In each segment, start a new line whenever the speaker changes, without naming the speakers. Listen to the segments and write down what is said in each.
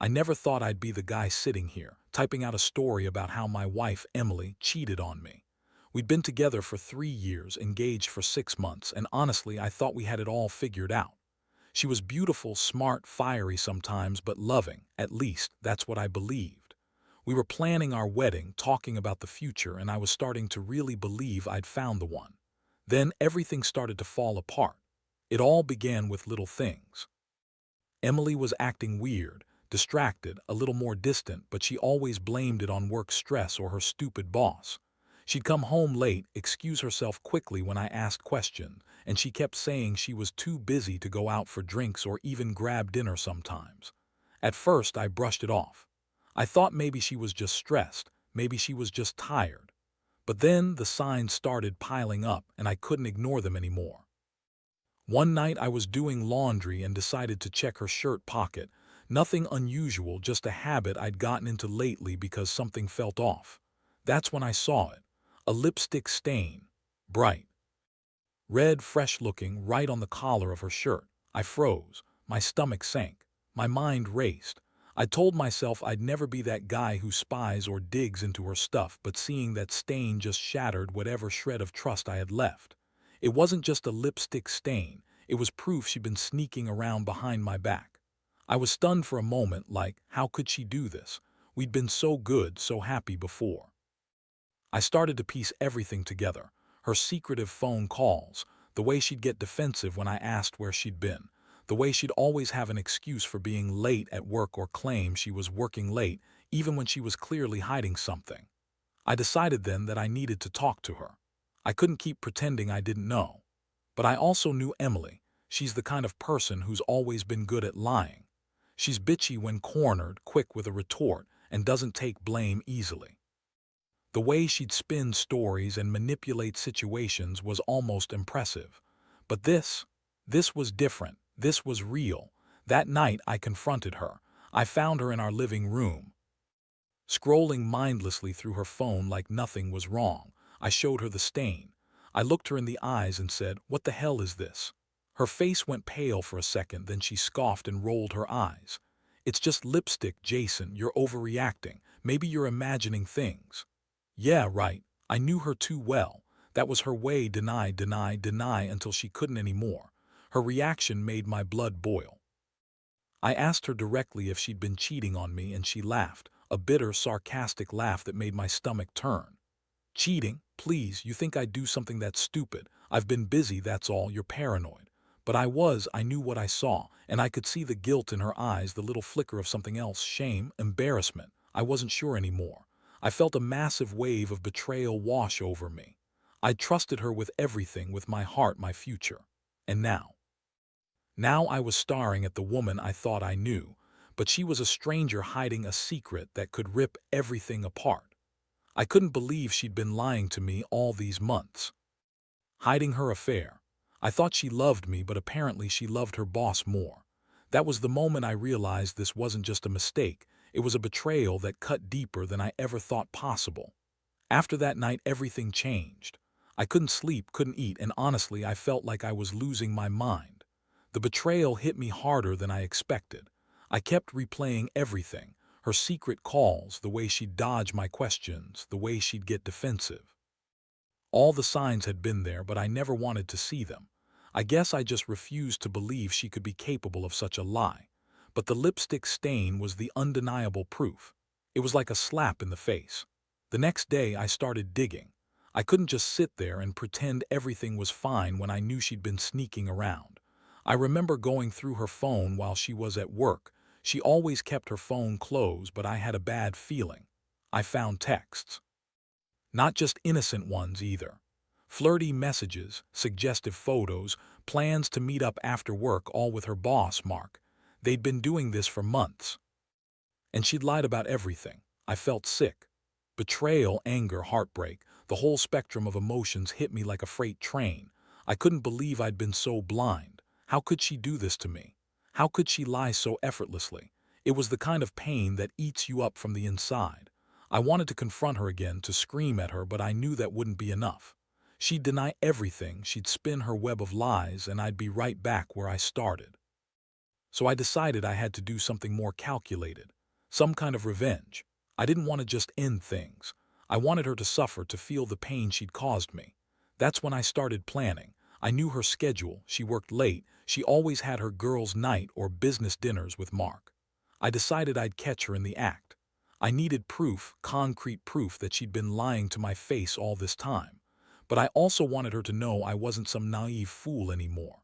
I never thought I'd be the guy sitting here, typing out a story about how my wife, Emily, cheated on me. We'd been together for 3 years, engaged for 6 months, and honestly, I thought we had it all figured out. She was beautiful, smart, fiery sometimes, but loving. At least, that's what I believed. We were planning our wedding, talking about the future, and I was starting to really believe I'd found the one. Then everything started to fall apart. It all began with little things. Emily was acting weird, distracted, a little more distant, but she always blamed it on work stress or her stupid boss. She'd come home late, excuse herself quickly when I asked questions, and she kept saying she was too busy to go out for drinks or even grab dinner sometimes. At first, I brushed it off. I thought maybe she was just stressed, maybe she was just tired. But then the signs started piling up, and I couldn't ignore them anymore. One night I was doing laundry and decided to check her shirt pocket. Nothing unusual, just a habit I'd gotten into lately because something felt off. That's when I saw it. A lipstick stain. Bright. Red, fresh-looking, right on the collar of her shirt. I froze. My stomach sank. My mind raced. I told myself I'd never be that guy who spies or digs into her stuff, but seeing that stain just shattered whatever shred of trust I had left. It wasn't just a lipstick stain. It was proof she'd been sneaking around behind my back. I was stunned for a moment, like, how could she do this? We'd been so good, so happy before. I started to piece everything together. Her secretive phone calls, the way she'd get defensive when I asked where she'd been, the way she'd always have an excuse for being late at work or claim she was working late, even when she was clearly hiding something. I decided then that I needed to talk to her. I couldn't keep pretending I didn't know. But I also knew Emily. She's the kind of person who's always been good at lying. She's bitchy when cornered, quick with a retort, and doesn't take blame easily. The way she'd spin stories and manipulate situations was almost impressive. But this was different. This was real. That night I confronted her. I found her in our living room, scrolling mindlessly through her phone like nothing was wrong. I showed her the stain. I looked her in the eyes and said, "What the hell is this?" Her face went pale for a second, then she scoffed and rolled her eyes. "It's just lipstick, Jason. You're overreacting. Maybe you're imagining things." Yeah, right. I knew her too well. That was her way, deny, deny, deny until she couldn't anymore. Her reaction made my blood boil. I asked her directly if she'd been cheating on me, and she laughed, a bitter, sarcastic laugh that made my stomach turn. "Cheating? Please, you think I'd do something that stupid? I've been busy, that's all. You're paranoid." But I knew what I saw, and I could see the guilt in her eyes, the little flicker of something else, shame, embarrassment. I wasn't sure anymore. I felt a massive wave of betrayal wash over me. I'd trusted her with everything, with my heart, my future. And now I was staring at the woman I thought I knew, but she was a stranger hiding a secret that could rip everything apart. I couldn't believe she'd been lying to me all these months, hiding her affair. I thought she loved me, but apparently she loved her boss more. That was the moment I realized this wasn't just a mistake. It was a betrayal that cut deeper than I ever thought possible. After that night, everything changed. I couldn't sleep, couldn't eat, and honestly, I felt like I was losing my mind. The betrayal hit me harder than I expected. I kept replaying everything, her secret calls, the way she'd dodge my questions, the way she'd get defensive. All the signs had been there, but I never wanted to see them. I guess I just refused to believe she could be capable of such a lie. But the lipstick stain was the undeniable proof. It was like a slap in the face. The next day I started digging. I couldn't just sit there and pretend everything was fine when I knew she'd been sneaking around. I remember going through her phone while she was at work. She always kept her phone closed, but I had a bad feeling. I found texts. Not just innocent ones either. Flirty messages, suggestive photos, plans to meet up after work, all with her boss, Mark. They'd been doing this for months. And she'd lied about everything. I felt sick. Betrayal, anger, heartbreak, the whole spectrum of emotions hit me like a freight train. I couldn't believe I'd been so blind. How could she do this to me? How could she lie so effortlessly? It was the kind of pain that eats you up from the inside. I wanted to confront her again, to scream at her, but I knew that wouldn't be enough. She'd deny everything, she'd spin her web of lies, and I'd be right back where I started. So I decided I had to do something more calculated, some kind of revenge. I didn't want to just end things. I wanted her to suffer, to feel the pain she'd caused me. That's when I started planning. I knew her schedule. She worked late. She always had her girls' night or business dinners with Mark. I decided I'd catch her in the act. I needed proof, concrete proof that she'd been lying to my face all this time. But I also wanted her to know I wasn't some naive fool anymore.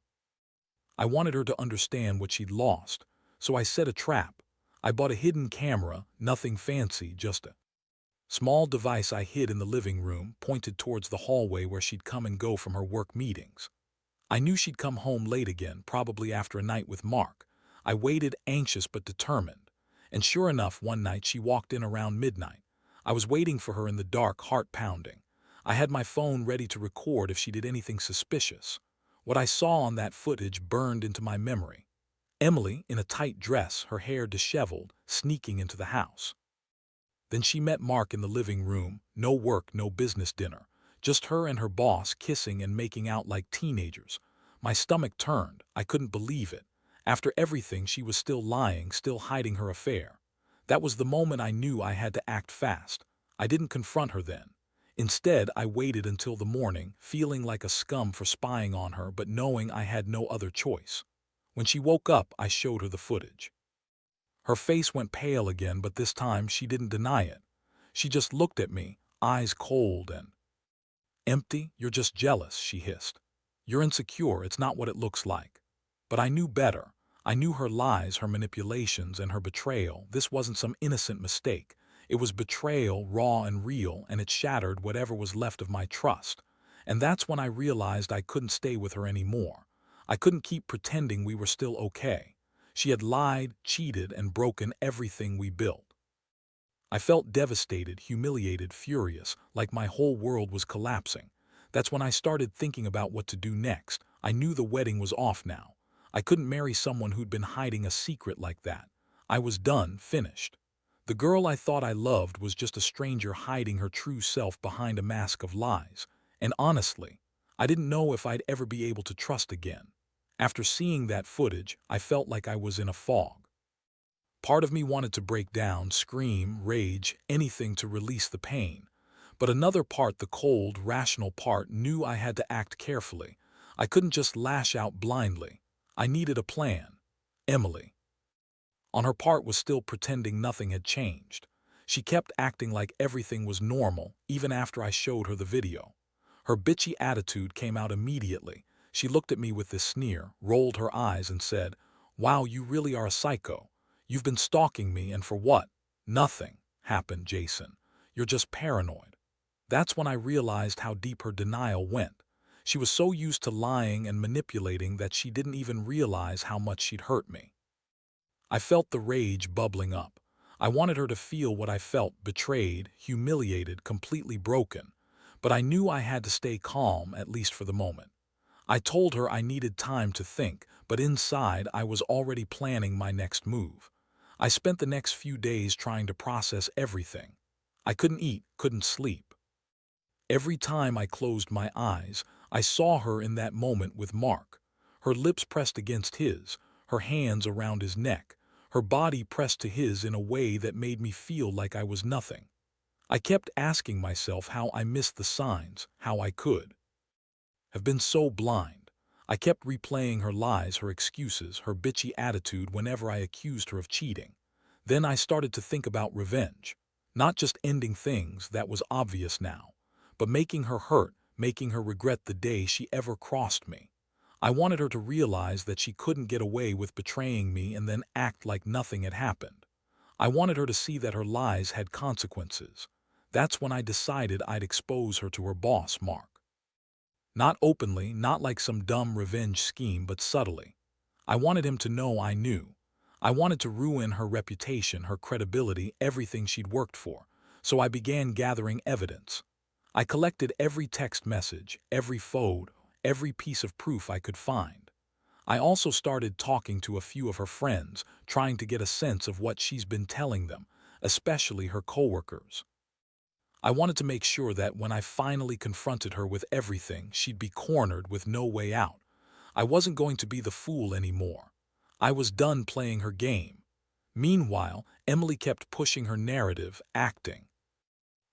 I wanted her to understand what she'd lost, so I set a trap. I bought a hidden camera, nothing fancy, just a small device I hid in the living room, pointed towards the hallway where she'd come and go from her work meetings. I knew she'd come home late again, probably after a night with Mark. I waited, anxious but determined. And sure enough, one night she walked in around midnight. I was waiting for her in the dark, heart pounding. I had my phone ready to record if she did anything suspicious. What I saw on that footage burned into my memory. Emily, in a tight dress, her hair disheveled, sneaking into the house. Then she met Mark in the living room. No work, no business dinner. Just her and her boss kissing and making out like teenagers. My stomach turned. I couldn't believe it. After everything, she was still lying, still hiding her affair. That was the moment I knew I had to act fast. I didn't confront her then. Instead, I waited until the morning, feeling like a scum for spying on her, but knowing I had no other choice. When she woke up, I showed her the footage. Her face went pale again, but this time she didn't deny it. She just looked at me, eyes cold and empty. "You're just jealous," she hissed. "You're insecure, it's not what it looks like." But I knew better. I knew her lies, her manipulations, and her betrayal. This wasn't some innocent mistake. It was betrayal, raw and real, and it shattered whatever was left of my trust. And that's when I realized I couldn't stay with her anymore. I couldn't keep pretending we were still okay. She had lied, cheated, and broken everything we built. I felt devastated, humiliated, furious, like my whole world was collapsing. That's when I started thinking about what to do next. I knew the wedding was off now. I couldn't marry someone who'd been hiding a secret like that. I was done, finished. The girl I thought I loved was just a stranger hiding her true self behind a mask of lies. And honestly, I didn't know if I'd ever be able to trust again. After seeing that footage, I felt like I was in a fog. Part of me wanted to break down, scream, rage, anything to release the pain. But another part, the cold, rational part, knew I had to act carefully. I couldn't just lash out blindly. I needed a plan. Emily, on her part, was still pretending nothing had changed. She kept acting like everything was normal, even after I showed her the video. Her bitchy attitude came out immediately. She looked at me with this sneer, rolled her eyes, and said, "Wow, you really are a psycho. You've been stalking me, and for what?" "Nothing happened, Jason. You're just paranoid." That's when I realized how deep her denial went. She was so used to lying and manipulating that she didn't even realize how much she'd hurt me. I felt the rage bubbling up. I wanted her to feel what I felt, betrayed, humiliated, completely broken. But I knew I had to stay calm, at least for the moment. I told her I needed time to think, but inside I was already planning my next move. I spent the next few days trying to process everything. I couldn't eat, couldn't sleep. Every time I closed my eyes, I saw her in that moment with Mark. Her lips pressed against his, her hands around his neck, her body pressed to his in a way that made me feel like I was nothing. I kept asking myself how I missed the signs, how I could have been so blind. I kept replaying her lies, her excuses, her bitchy attitude whenever I accused her of cheating. Then I started to think about revenge. Not just ending things, that was obvious now, but making her hurt, making her regret the day she ever crossed me. I wanted her to realize that she couldn't get away with betraying me and then act like nothing had happened. I wanted her to see that her lies had consequences. That's when I decided I'd expose her to her boss, Mark. Not openly, not like some dumb revenge scheme, but subtly. I wanted him to know I knew. I wanted to ruin her reputation, her credibility, everything she'd worked for. So I began gathering evidence. I collected every text message, every photo, every piece of proof I could find. I also started talking to a few of her friends, trying to get a sense of what she's been telling them, especially her coworkers. I wanted to make sure that when I finally confronted her with everything, she'd be cornered with no way out. I wasn't going to be the fool anymore. I was done playing her game. Meanwhile, Emily kept pushing her narrative, acting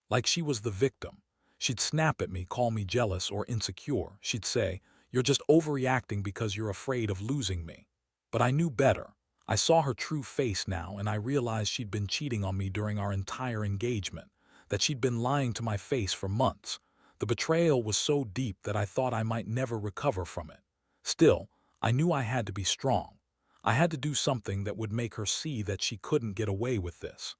like she was the victim. She'd snap at me, call me jealous or insecure. She'd say, "You're just overreacting because you're afraid of losing me." But I knew better. I saw her true face now, and I realized she'd been cheating on me during our entire engagement, that she'd been lying to my face for months. The betrayal was so deep that I thought I might never recover from it. Still, I knew I had to be strong. I had to do something that would make her see that she couldn't get away with this.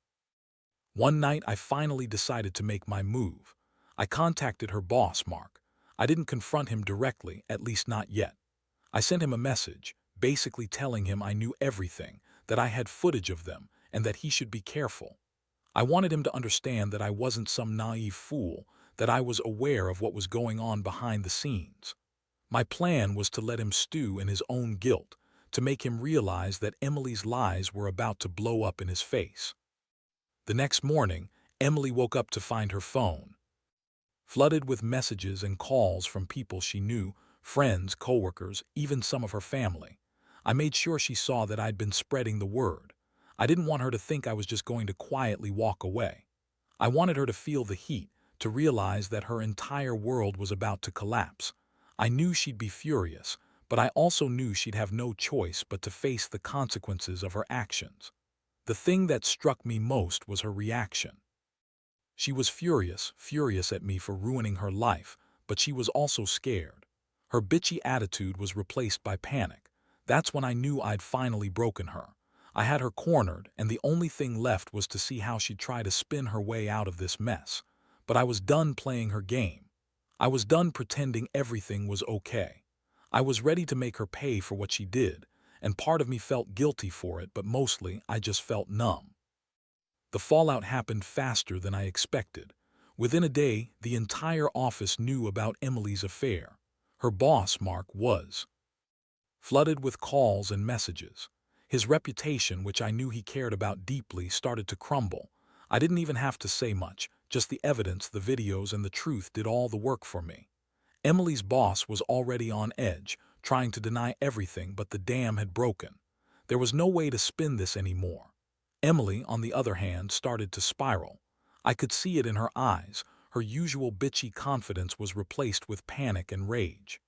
One night, I finally decided to make my move. I contacted her boss, Mark. I didn't confront him directly, at least not yet. I sent him a message, basically telling him I knew everything, that I had footage of them, and that he should be careful. I wanted him to understand that I wasn't some naive fool, that I was aware of what was going on behind the scenes. My plan was to let him stew in his own guilt, to make him realize that Emily's lies were about to blow up in his face. The next morning, Emily woke up to find her phone flooded with messages and calls from people she knew, friends, coworkers, even some of her family. I made sure she saw that I'd been spreading the word. I didn't want her to think I was just going to quietly walk away. I wanted her to feel the heat, to realize that her entire world was about to collapse. I knew she'd be furious, but I also knew she'd have no choice but to face the consequences of her actions. The thing that struck me most was her reaction. She was furious at me for ruining her life, but she was also scared. Her bitchy attitude was replaced by panic. That's when I knew I'd finally broken her. I had her cornered, and the only thing left was to see how she'd try to spin her way out of this mess. But I was done playing her game. I was done pretending everything was okay. I was ready to make her pay for what she did, and part of me felt guilty for it, but mostly I just felt numb. The fallout happened faster than I expected. Within a day, the entire office knew about Emily's affair. Her boss, Mark, was flooded with calls and messages. His reputation, which I knew he cared about deeply, started to crumble. I didn't even have to say much, just the evidence, the videos, and the truth did all the work for me. Emily's boss was already on edge, trying to deny everything, but the dam had broken. There was no way to spin this anymore. Emily, on the other hand, started to spiral. I could see it in her eyes. Her usual bitchy confidence was replaced with panic and rage.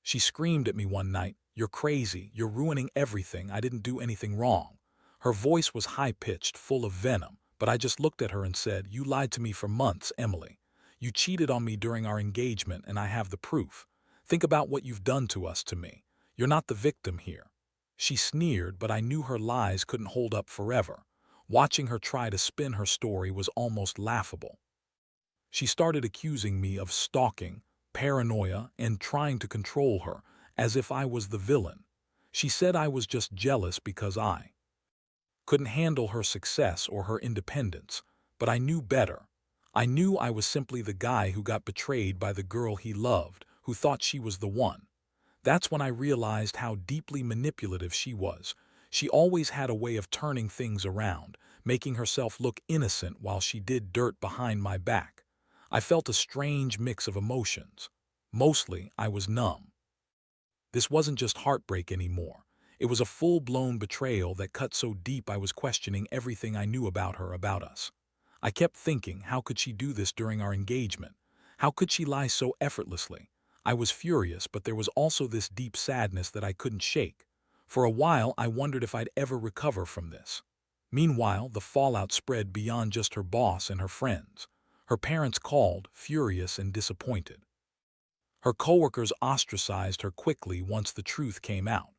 She screamed at me one night, "You're crazy, you're ruining everything, I didn't do anything wrong." Her voice was high-pitched, full of venom, but I just looked at her and said, "You lied to me for months, Emily. You cheated on me during our engagement, and I have the proof. Think about what you've done to us, to me. You're not the victim here." She sneered, but I knew her lies couldn't hold up forever. Watching her try to spin her story was almost laughable. She started accusing me of stalking, paranoia, and trying to control her, as if I was the villain. She said I was just jealous because I couldn't handle her success or her independence, but I knew better. I knew I was simply the guy who got betrayed by the girl he loved, who thought she was the one. That's when I realized how deeply manipulative she was. She always had a way of turning things around, making herself look innocent while she did dirt behind my back. I felt a strange mix of emotions. Mostly, I was numb. This wasn't just heartbreak anymore. It was a full-blown betrayal that cut so deep I was questioning everything I knew about her, about us. I kept thinking, how could she do this during our engagement? How could she lie so effortlessly? I was furious, but there was also this deep sadness that I couldn't shake. For a while, I wondered if I'd ever recover from this. Meanwhile, the fallout spread beyond just her boss and her friends. Her parents called, furious and disappointed. Her coworkers ostracized her quickly once the truth came out.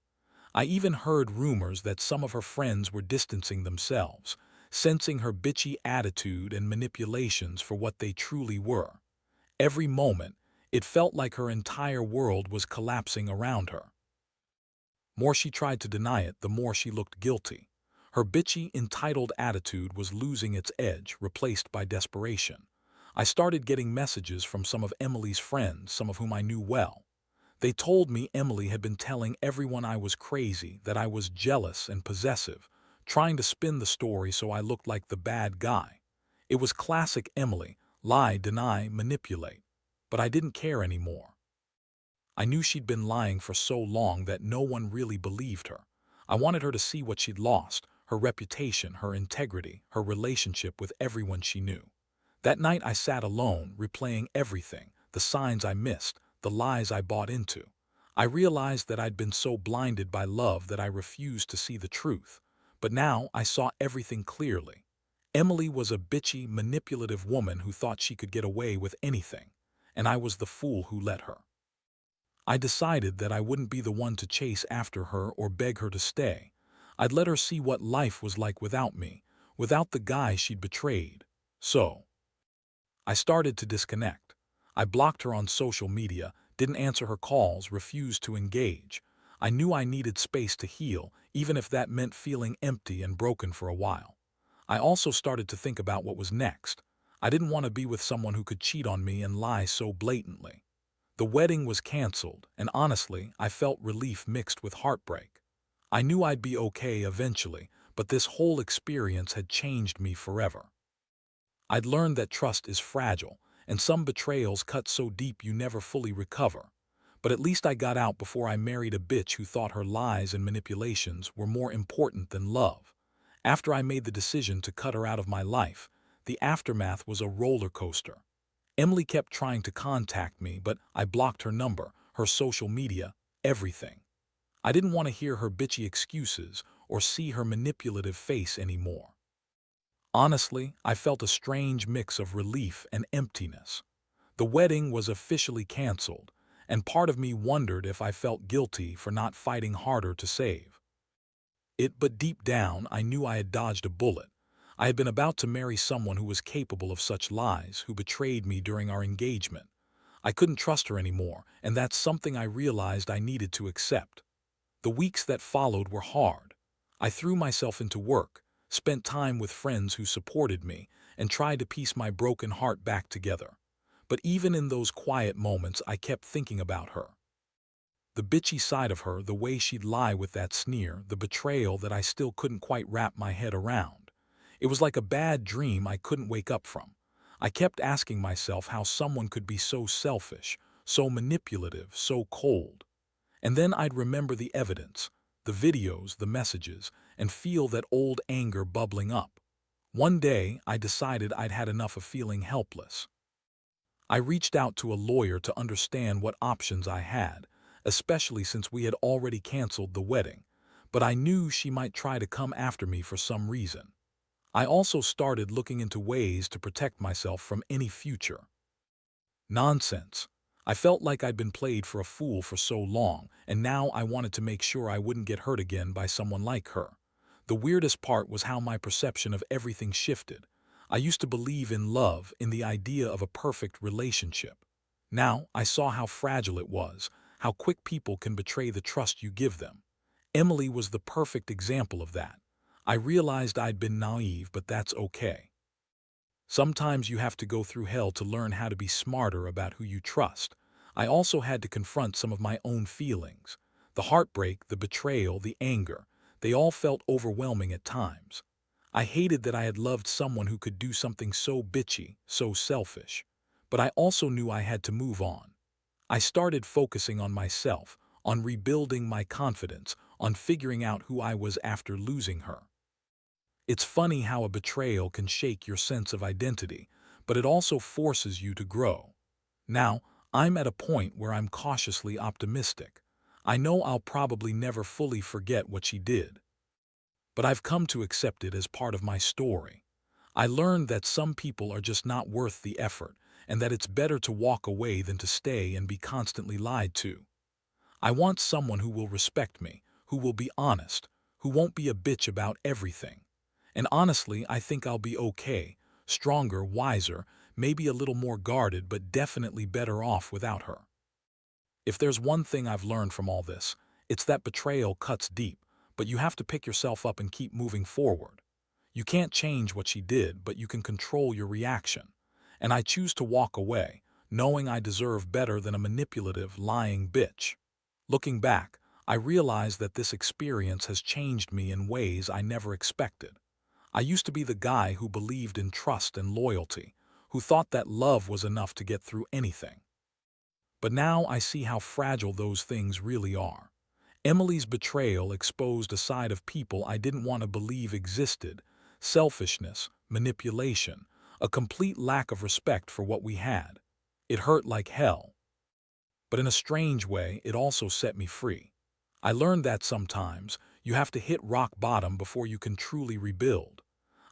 I even heard rumors that some of her friends were distancing themselves, sensing her bitchy attitude and manipulations for what they truly were. Every moment, it felt like her entire world was collapsing around her. More she tried to deny it, the more she looked guilty. Her bitchy, entitled attitude was losing its edge, replaced by desperation. I started getting messages from some of Emily's friends, some of whom I knew well. They told me Emily had been telling everyone I was crazy, that I was jealous and possessive, trying to spin the story so I looked like the bad guy. It was classic Emily: lie, deny, manipulate. But I didn't care anymore. I knew she'd been lying for so long that no one really believed her. I wanted her to see what she'd lost, her reputation, her integrity, her relationship with everyone she knew. That night I sat alone, replaying everything, the signs I missed, the lies I bought into. I realized that I'd been so blinded by love that I refused to see the truth. But now I saw everything clearly. Emily was a bitchy, manipulative woman who thought she could get away with anything, and I was the fool who let her. I decided that I wouldn't be the one to chase after her or beg her to stay. I'd let her see what life was like without me, without the guy she'd betrayed. So, I started to disconnect. I blocked her on social media, didn't answer her calls, refused to engage. I knew I needed space to heal, even if that meant feeling empty and broken for a while. I also started to think about what was next. I didn't want to be with someone who could cheat on me and lie so blatantly. The wedding was canceled, and honestly, I felt relief mixed with heartbreak. I knew I'd be okay eventually, but this whole experience had changed me forever. I'd learned that trust is fragile, and some betrayals cut so deep you never fully recover. But at least I got out before I married a bitch who thought her lies and manipulations were more important than love. After I made the decision to cut her out of my life, the aftermath was a roller coaster. Emily kept trying to contact me, but I blocked her number, her social media, everything. I didn't want to hear her bitchy excuses or see her manipulative face anymore. Honestly, I felt a strange mix of relief and emptiness. The wedding was officially canceled, and part of me wondered if I felt guilty for not fighting harder to save it, but deep down I knew I had dodged a bullet. I had been about to marry someone who was capable of such lies, who betrayed me during our engagement. I couldn't trust her anymore, and that's something I realized I needed to accept. The weeks that followed were hard. I threw myself into work, spent time with friends who supported me, and tried to piece my broken heart back together. But even in those quiet moments, I kept thinking about her. The bitchy side of her, the way she'd lie with that sneer, the betrayal that I still couldn't quite wrap my head around. It was like a bad dream I couldn't wake up from. I kept asking myself how someone could be so selfish, so manipulative, so cold. And then I'd remember the evidence, the videos, the messages, and feel that old anger bubbling up. One day, I decided I'd had enough of feeling helpless. I reached out to a lawyer to understand what options I had, especially since we had already canceled the wedding, but I knew she might try to come after me for some reason. I also started looking into ways to protect myself from any future nonsense. I felt like I'd been played for a fool for so long, and now I wanted to make sure I wouldn't get hurt again by someone like her. The weirdest part was how my perception of everything shifted. I used to believe in love, in the idea of a perfect relationship. Now I saw how fragile it was, how quick people can betray the trust you give them. Emily was the perfect example of that. I realized I'd been naive, but that's okay. Sometimes you have to go through hell to learn how to be smarter about who you trust. I also had to confront some of my own feelings. The heartbreak, the betrayal, the anger, they all felt overwhelming at times. I hated that I had loved someone who could do something so bitchy, so selfish. But I also knew I had to move on. I started focusing on myself, on rebuilding my confidence, on figuring out who I was after losing her. It's funny how a betrayal can shake your sense of identity, but it also forces you to grow. Now, I'm at a point where I'm cautiously optimistic. I know I'll probably never fully forget what she did, but I've come to accept it as part of my story. I learned that some people are just not worth the effort, and that it's better to walk away than to stay and be constantly lied to. I want someone who will respect me, who will be honest, who won't be a bitch about everything. And honestly, I think I'll be okay, stronger, wiser, maybe a little more guarded, but definitely better off without her. If there's one thing I've learned from all this, it's that betrayal cuts deep, but you have to pick yourself up and keep moving forward. You can't change what she did, but you can control your reaction. And I choose to walk away, knowing I deserve better than a manipulative, lying bitch. Looking back, I realize that this experience has changed me in ways I never expected. I used to be the guy who believed in trust and loyalty, who thought that love was enough to get through anything. But now I see how fragile those things really are. Emily's betrayal exposed a side of people I didn't want to believe existed: selfishness, manipulation, a complete lack of respect for what we had. It hurt like hell, but in a strange way, it also set me free. I learned that sometimes you have to hit rock bottom before you can truly rebuild.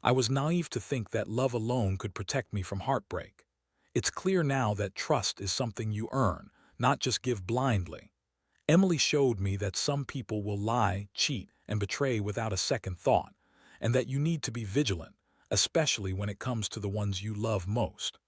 I was naive to think that love alone could protect me from heartbreak. It's clear now that trust is something you earn, not just give blindly. Emily showed me that some people will lie, cheat, and betray without a second thought, and that you need to be vigilant, especially when it comes to the ones you love most.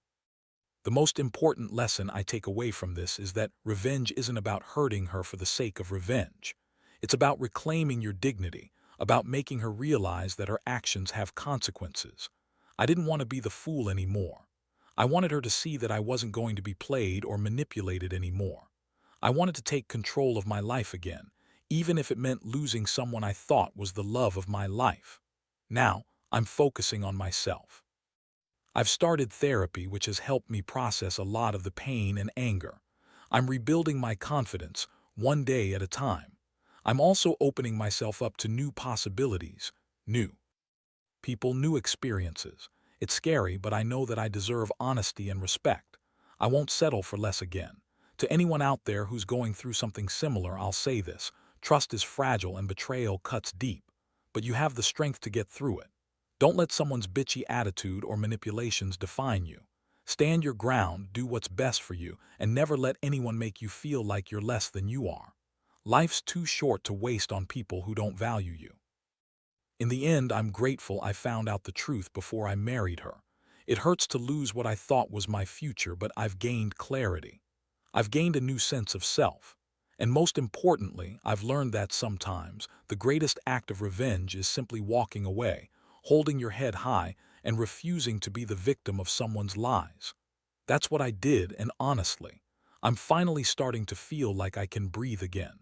The most important lesson I take away from this is that revenge isn't about hurting her for the sake of revenge. It's about reclaiming your dignity, about making her realize that her actions have consequences. I didn't want to be the fool anymore. I wanted her to see that I wasn't going to be played or manipulated anymore. I wanted to take control of my life again, even if it meant losing someone I thought was the love of my life. Now, I'm focusing on myself. I've started therapy, which has helped me process a lot of the pain and anger. I'm rebuilding my confidence, one day at a time. I'm also opening myself up to new possibilities, new people, new experiences. It's scary, but I know that I deserve honesty and respect. I won't settle for less again. To anyone out there who's going through something similar, I'll say this: trust is fragile and betrayal cuts deep, but you have the strength to get through it. Don't let someone's bitchy attitude or manipulations define you. Stand your ground, do what's best for you, and never let anyone make you feel like you're less than you are. Life's too short to waste on people who don't value you. In the end, I'm grateful I found out the truth before I married her. It hurts to lose what I thought was my future, but I've gained clarity. I've gained a new sense of self. And most importantly, I've learned that sometimes the greatest act of revenge is simply walking away, holding your head high, and refusing to be the victim of someone's lies. That's what I did, and honestly, I'm finally starting to feel like I can breathe again.